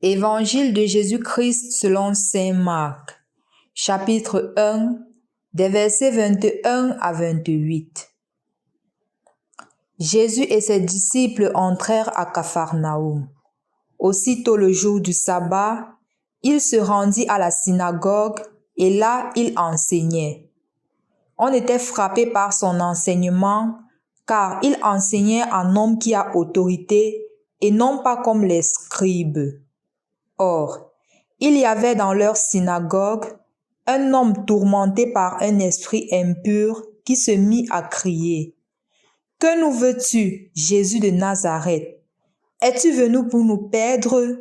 Évangile de Jésus-Christ selon saint Marc, chapitre 1, des versets 21 à 28. Jésus et ses disciples entrèrent à Capharnaüm. Aussitôt le jour du sabbat, il se rendit à la synagogue et là il enseignait. On était frappé par son enseignement, car il enseignait un homme qui a autorité et non pas comme les scribes. Or, il y avait dans leur synagogue un homme tourmenté par un esprit impur qui se mit à crier: « Que nous veux-tu, Jésus de Nazareth? Es-tu venu pour nous perdre?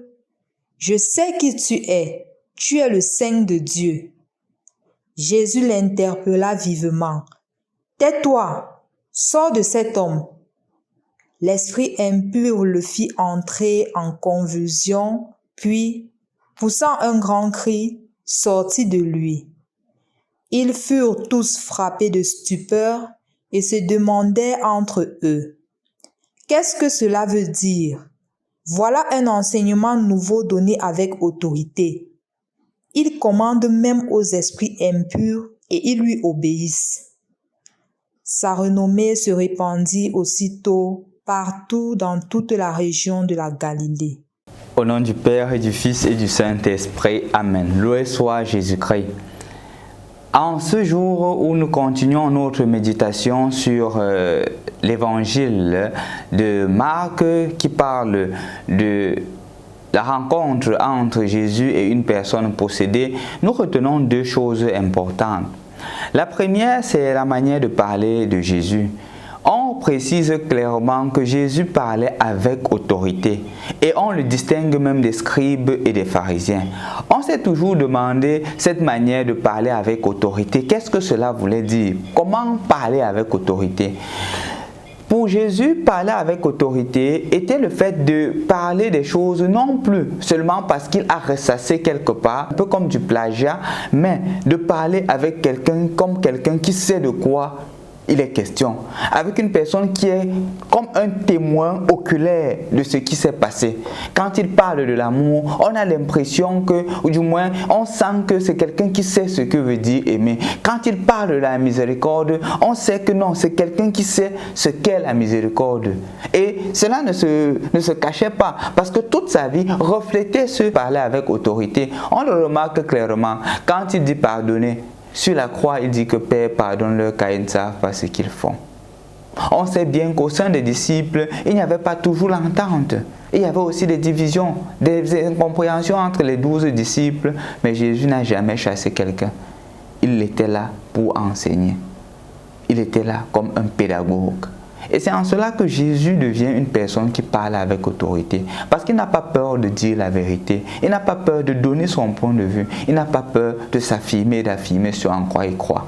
Je sais qui tu es le Saint de Dieu. » Jésus l'interpella vivement. « Tais-toi, sors de cet homme. » L'esprit impur le fit entrer en convulsion, puis, poussant un grand cri, sortit de lui. Ils furent tous frappés de stupeur et se demandaient entre eux: « Qu'est-ce que cela veut dire? Voilà un enseignement nouveau donné avec autorité. Il commande même aux esprits impurs et ils lui obéissent. » Sa renommée se répandit aussitôt partout dans toute la région de la Galilée. Au nom du Père et du Fils et du Saint-Esprit. Amen. Loué soit Jésus-Christ. En ce jour où nous continuons notre méditation sur l'évangile de Marc qui parle de la rencontre entre Jésus et une personne possédée, nous retenons deux choses importantes. La première, c'est la manière de parler de Jésus. On précise clairement que Jésus parlait avec autorité et on le distingue même des scribes et des pharisiens. On s'est toujours demandé cette manière de parler avec autorité. Qu'est-ce que cela voulait dire? Comment parler avec autorité? Pour Jésus, parler avec autorité était le fait de parler des choses non plus seulement parce qu'il a ressassé quelque part, un peu comme du plagiat, mais de parler avec quelqu'un comme quelqu'un qui sait de quoi il est question, avec une personne qui est comme un témoin oculaire de ce qui s'est passé. Quand il parle de l'amour, on a l'impression que, ou du moins, on sent que c'est quelqu'un qui sait ce que veut dire aimer. Quand il parle de la miséricorde, on sait que non, c'est quelqu'un qui sait ce qu'est la miséricorde. Et cela ne se cachait pas, parce que toute sa vie reflétait ce parler avec autorité. On le remarque clairement quand il dit pardonner. Sur la croix, il dit que Père, pardonne-leur car ils ne savent pas ce qu'ils font. On sait bien qu'au sein des disciples, il n'y avait pas toujours l'entente. Il y avait aussi des divisions, des incompréhensions entre les 12 disciples, mais Jésus n'a jamais chassé quelqu'un. Il était là pour enseigner. Il était là comme un pédagogue. Et c'est en cela que Jésus devient une personne qui parle avec autorité. Parce qu'il n'a pas peur de dire la vérité. Il n'a pas peur de donner son point de vue. Il n'a pas peur de s'affirmer et d'affirmer sur en quoi il croit.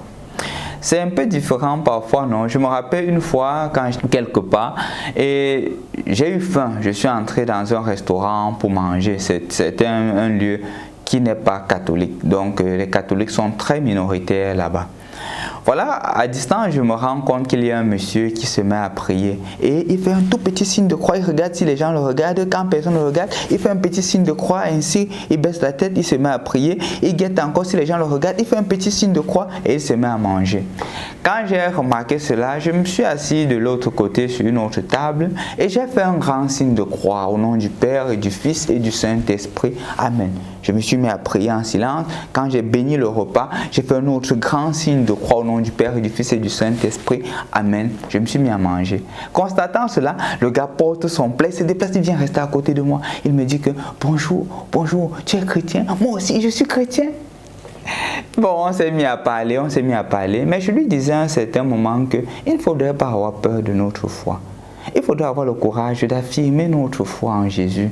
C'est un peu différent parfois, non? Je me rappelle une fois quand j'étais quelque part et j'ai eu faim. Je suis entré dans un restaurant pour manger. C'était un lieu qui n'est pas catholique. Donc les catholiques sont très minoritaires là-bas. Voilà, à distance, je me rends compte qu'il y a un monsieur qui se met à prier et il fait un tout petit signe de croix. Il regarde si les gens le regardent. Quand personne ne le regarde, il fait un petit signe de croix. Ainsi, il baisse la tête, il se met à prier. Il guette encore si les gens le regardent. Il fait un petit signe de croix et il se met à manger. Quand j'ai remarqué cela, je me suis assis de l'autre côté sur une autre table et j'ai fait un grand signe de croix au nom du Père et du Fils et du Saint-Esprit. Amen. Je me suis mis à prier en silence. Quand j'ai béni le repas, j'ai fait un autre grand signe de croix au nom du Père et du Fils et du Saint-Esprit. Amen. Je me suis mis à manger. Constatant cela, le gars porte son plat, il se déplace, il vient rester à côté de moi. Il me dit que bonjour, tu es chrétien? Moi aussi, je suis chrétien. Bon, on s'est mis à parler, mais je lui disais à un certain moment qu'il ne faudrait pas avoir peur de notre foi. Il faudrait avoir le courage d'affirmer notre foi en Jésus,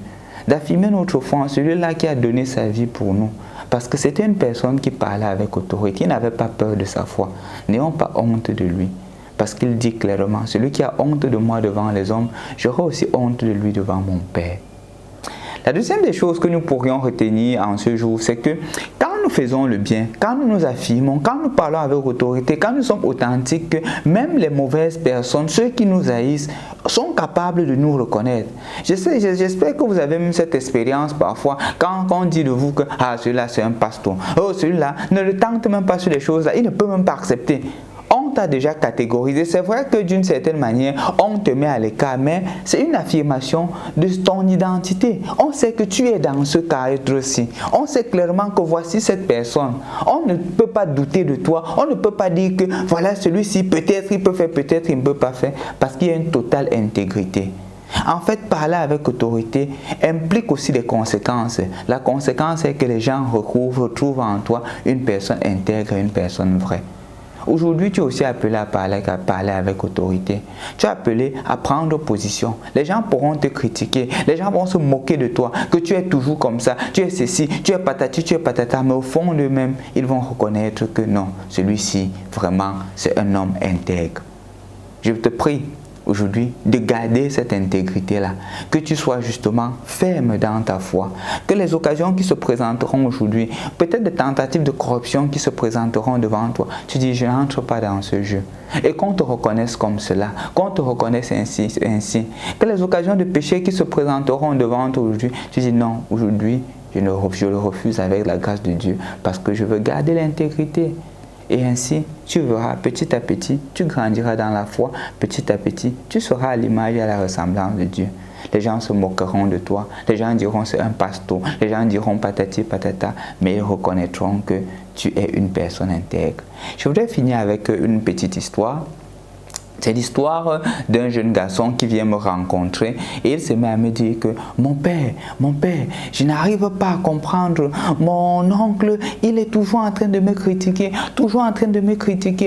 d'affirmer notre foi en celui-là qui a donné sa vie pour nous. Parce que c'était une personne qui parlait avec autorité, qui n'avait pas peur de sa foi. N'ayons pas honte de lui. Parce qu'il dit clairement, celui qui a honte de moi devant les hommes, j'aurai aussi honte de lui devant mon Père. La deuxième des choses que nous pourrions retenir en ce jour, c'est que quand nous faisons le bien, quand nous nous affirmons, quand nous parlons avec autorité, quand nous sommes authentiques, même les mauvaises personnes, ceux qui nous haïssent, sont capables de nous reconnaître. J'espère que vous avez même cette expérience parfois, quand on dit de vous que celui-là c'est un pasteur, celui-là ne le tente même pas sur les choses, il ne peut même pas accepter. On t'a déjà catégorisé. C'est vrai que d'une certaine manière, on te met à l'écart, mais c'est une affirmation de ton identité. On sait que tu es dans ce cadre-ci. On sait clairement que voici cette personne. On ne peut pas douter de toi. On ne peut pas dire que voilà celui-ci, peut-être il peut faire, peut-être il ne peut pas faire, parce qu'il y a une totale intégrité. En fait, parler avec autorité implique aussi des conséquences. La conséquence est que les gens retrouvent en toi une personne intègre et une personne vraie. Aujourd'hui, tu es aussi appelé à parler avec autorité. Tu es appelé à prendre position. Les gens pourront te critiquer. Les gens vont se moquer de toi, que tu es toujours comme ça, tu es ceci, tu es patati, tu es patata. Mais au fond d'eux-mêmes, ils vont reconnaître que non, celui-ci, vraiment, c'est un homme intègre. Je te prie aujourd'hui de garder cette intégrité-là, que tu sois justement ferme dans ta foi, que les occasions qui se présenteront aujourd'hui, peut-être des tentatives de corruption qui se présenteront devant toi, tu dis je n'entre pas dans ce jeu, et qu'on te reconnaisse comme cela, qu'on te reconnaisse ainsi, que les occasions de péché qui se présenteront devant toi aujourd'hui, tu dis non, aujourd'hui je le refuse avec la grâce de Dieu, parce que je veux garder l'intégrité. Et ainsi, tu verras petit à petit, tu grandiras dans la foi, petit à petit, tu seras à l'image et à la ressemblance de Dieu. Les gens se moqueront de toi, les gens diront c'est un pasteur, les gens diront patati patata, mais ils reconnaîtront que tu es une personne intègre. Je voudrais finir avec une petite histoire. C'est l'histoire d'un jeune garçon qui vient me rencontrer et il se met à me dire que mon père, je n'arrive pas à comprendre, mon oncle, il est toujours en train de me critiquer,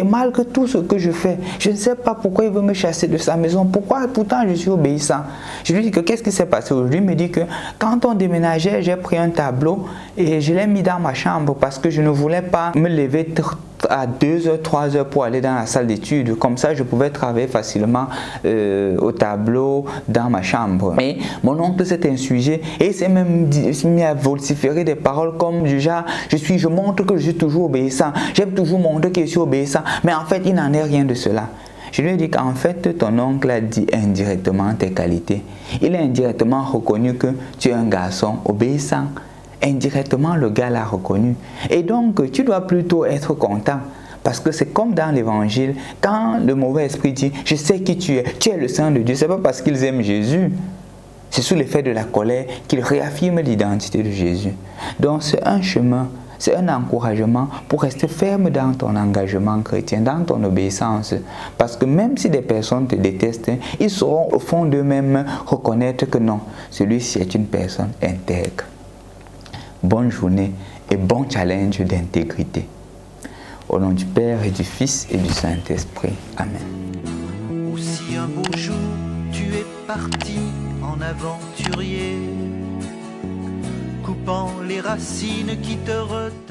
malgré tout ce que je fais. Je ne sais pas pourquoi il veut me chasser de sa maison, pourtant je suis obéissant. Je lui dis que qu'est-ce qui s'est passé aujourd'hui? Il me dit que quand on déménageait, j'ai pris un tableau et je l'ai mis dans ma chambre parce que je ne voulais pas me lever à 2h, 3h pour aller dans la salle d'études. Comme ça, je pouvais travailler facilement au tableau dans ma chambre. Et mon oncle s'est insurgé et il s'est même mis à vociférer des paroles comme du genre je montre que je suis toujours obéissant. J'aime toujours montrer que je suis obéissant. Mais en fait, il n'en est rien de cela. Je lui ai dit qu'en fait, ton oncle a dit indirectement tes qualités. Il a indirectement reconnu que tu es un garçon obéissant. Indirectement, le gars l'a reconnu. Et donc, tu dois plutôt être content. Parce que c'est comme dans l'évangile, quand le mauvais esprit dit « Je sais qui tu es le Saint de Dieu », ce n'est pas parce qu'ils aiment Jésus. C'est sous l'effet de la colère qu'ils réaffirment l'identité de Jésus. Donc, c'est un chemin, c'est un encouragement pour rester ferme dans ton engagement chrétien, dans ton obéissance. Parce que même si des personnes te détestent, ils sauront au fond d'eux-mêmes reconnaître que non, celui-ci est une personne intègre. Bonne journée et bon challenge d'intégrité. Au nom du Père et du Fils et du Saint-Esprit. Amen. Aussi un beau jour, tu es parti en aventurier, coupant les racines qui te retenaient.